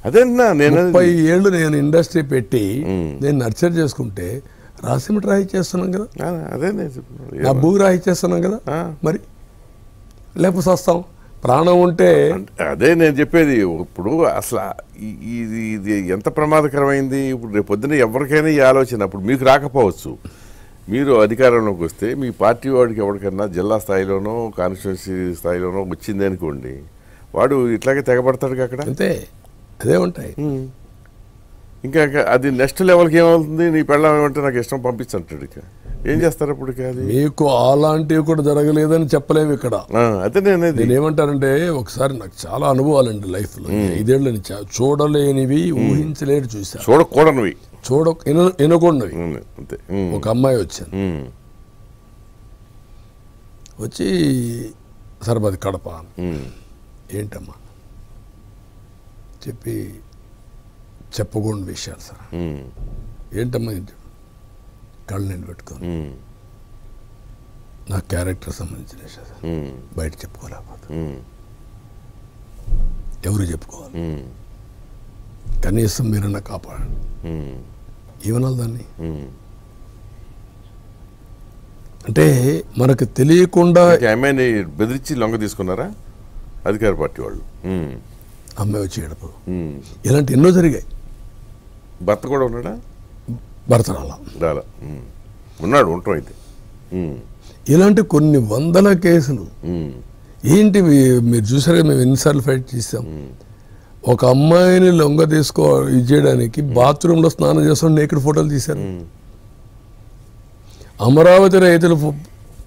అదేనా నేను 30 ఏళ్ళు నేను ఇండస్ట్రీ పెట్టి నేను నర్చర్ చేసుకుంటే రాసిమిటి రాయి చేస్తున్నాం కదా, అదే నా భూ రాయి చేస్తున్నాం కదా, మరి లేకపోతే వస్తాం ప్రాణం ఉంటే. అదే నేను చెప్పేది. ఇప్పుడు అసలు ఇది ఎంత ప్రమాదకరమైంది. ఇప్పుడు రేపు పొద్దున ఎవరికైనా ఈ ఆలోచన అప్పుడు మీకు రాకపోవచ్చు. మీరు అధికారంలోకి వస్తే మీ పార్టీ వాడికి ఎవరికైనా జిల్లా స్థాయిలోనో కాన్స్టిట్యున్సీ స్థాయిలోనో వచ్చింది అనుకోండి, వాడు ఇట్లాగే తెగబడతాడు అక్కడ. అంతే, అదే ఉంటాయి. ఇంకా అది నెక్స్ట్ లెవెల్కి ఏమవుతుంది, నీ పెళ్ళం ఏమంటే నాకు ఇష్టం పంపించంటాడు. ఇక ఏం చేస్తారు అప్పుడు? అది మీకు అలాంటివి కూడా జరగలేదని చెప్పలేము ఇక్కడ. అదే నేను ఏమంటానంటే, ఒకసారి నాకు చాలా అనుభవాలండి లైఫ్లో, 5 ఏళ్ళ నుంచి చూడలేనివి ఊహించలేని చూసాను, చూడకూడనివి వినకూడనివి. ఒక అమ్మాయి వచ్చాను, వచ్చి సరబది కడప, ఏంటమ్మా చెప్పి చెప్పకూడని విషయాలు సార్. ఏంటమ్మా ఏంటి? కళ్ళు నేను పెట్టుకోను, నా క్యారెక్టర్ సంబంధించిన విషయాలు సార్, బయట చెప్పుకోలేకపోతే ఎవరు చెప్పుకోవాలి, కనీసం మీరన్నా కాపాడండి. ఏమనాలి దాన్ని? అంటే మనకు తెలియకుండా అమ్మాయిని బెదిరించి లొంగ తీసుకున్నారా అధికార పార్టీ వాళ్ళు? అమ్మాయి వచ్చి ఏడుపు, ఇలాంటి ఎన్నో జరిగాయి. భర్త కూడా ఉన్నాడా? భర్త రాలా ఉన్నాడు, ఉంటాం అయితే. ఇలాంటి కొన్ని వందల కేసులు ఏంటి మీరు చూసారుగా, మేము ఎన్నిసార్లు ఫైట్ చేసాం. ఒక అమ్మాయిని లొంగ ఇది చేయడానికి బాత్రూంలో స్నానం చేస్తాం, నేకుడు ఫోటోలు తీశారు. అమరావతి రైతులు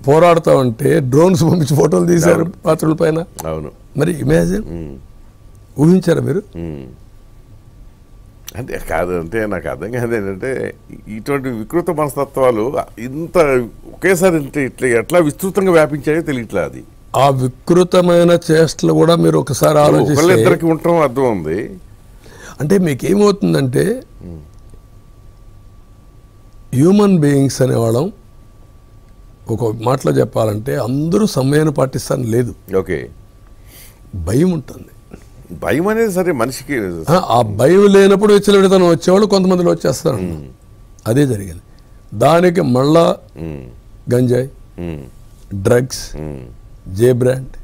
పోరాడుతామంటే డ్రోన్స్ పంపించి ఫోటోలు తీశారు బాత్రూంల పైన. అవును, మరి ఇమాజిన్, ఊహించారా మీరు? అంటే కాదు, అంటే నాకు అర్థం కాదు ఏంటంటే ఇటువంటి వికృత మనస్తత్వాలు ఇంత ఒకేసారి ఇట్లా ఎట్లా విస్తృతంగా వ్యాపించాయో తెలియట్లే. అది ఆ వికృతమైన చేష్టలు కూడా మీరు ఒకసారి ఆలోచిస్తే ఇద్దరికి ఉండటం అర్థం ఉంది. అంటే మీకేమవుతుందంటే, హ్యూమన్ బీయింగ్స్ అనేవాళ్ళం ఒక మాటలో చెప్పాలంటే అందరూ సమయాన్ని పాటిస్తాను లేదు. ఓకే, భయం ఉంటుంది. భయం అనేది సరే మనిషికి, ఆ భయం లేనప్పుడు విచ్చలవిడితనం వచ్చేవాళ్ళు కొంతమందిలో వచ్చేస్తారు. అదే జరిగింది. దానికి మళ్ళా గంజాయి, drugs, J brand,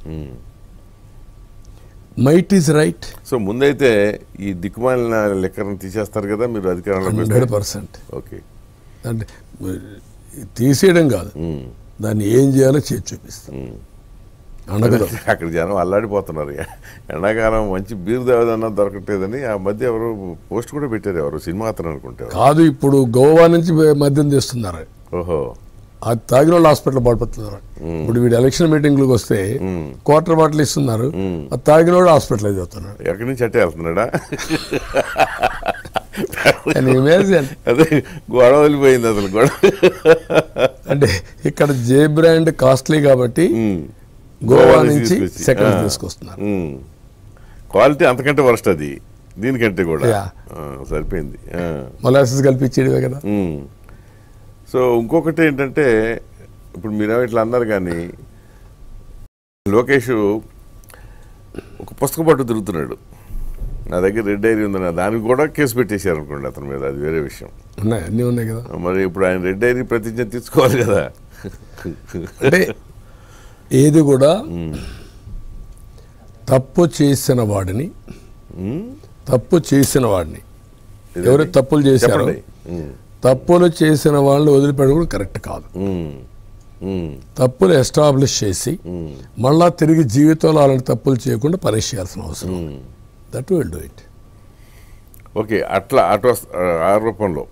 might is right. So ముందైతే ఈ దిక్కుమాలిన లెక్కను తీసేస్తారు కదా మీరు అధికారంలో? 100%. ఓకే, అంటే తీసేయడం కాదు, దాన్ని ఏం చేయాలో చేసి చూపిస్తాం. అక్కడ జనం అల్లాడిపోతున్నారు. ఎండాకాలం మంచి బీరు దేవదన్నా దొరకట్లేదని ఆ మధ్య ఎవరు పోస్ట్ కూడా పెట్టారు, ఎవరు సినిమా అతను అనుకుంటే. కాదు, ఇప్పుడు గోవా నుంచి మద్యం తెస్తున్నారు. ఓహో, అది తాగిన వాళ్ళు హాస్పిటల్ పడిపోతున్నారు. ఇప్పుడు వీడు ఎలక్షన్ మీటింగ్లకు వస్తే క్వార్టర్ బాటిల్ ఇస్తున్నారు, అది తాగిన వాడు హాస్పిటలైజ్ అవుతున్నాడు. ఎక్కడి నుంచి అట్టే వెళ్తున్నాడా? అదే గొడవ వదిలిపోయింది అసలు. గొడవ అంటే ఇక్కడ జే బ్రాండ్ కాస్ట్లీ కాబట్టి గోవా నుంచి సెకండ్ తీసుకొస్తున్నారు. క్వాలిటీ అంతకంటే వర్స్ట్ అది, దీనికంటే కూడా సరిపోయింది. మొలాసిస్ కల్పించేయడమే కదా. సో ఇంకొకటి ఏంటంటే, ఇప్పుడు మీరేమో ఇట్లా అన్నారు కానీ లోకేష్ ఒక పుస్తకం పట్టు తిరుగుతున్నాడు, నా దగ్గర రెడ్ డైరీ ఉందని, దానికి కూడా కేసు పెట్టేశారు అనుకోండి అతని మీద, అది వేరే విషయం. ఉన్నాయి, అన్నీ ఉన్నాయి కదా. మరి ఇప్పుడు ఆయన రెడ్ డైరీ ప్రతిజ్ఞ తీసుకోవాలి కదా. అంటే ఏది కూడా తప్పు చేసిన వాడిని ఎవరు తప్పులు చేశారో, తప్పులు చేసిన వాళ్ళని వదిలిపెట్టడం కరెక్ట్ కాదు. తప్పులు ఎస్టాబ్లిష్ చేసి మళ్ళా తిరిగి జీవితంలో అలాంటి తప్పులు చేయకుండా పనిష్ చేయాల్సిన అవసరం. That will do it. Okay, అట్లా ఆ రూపంలో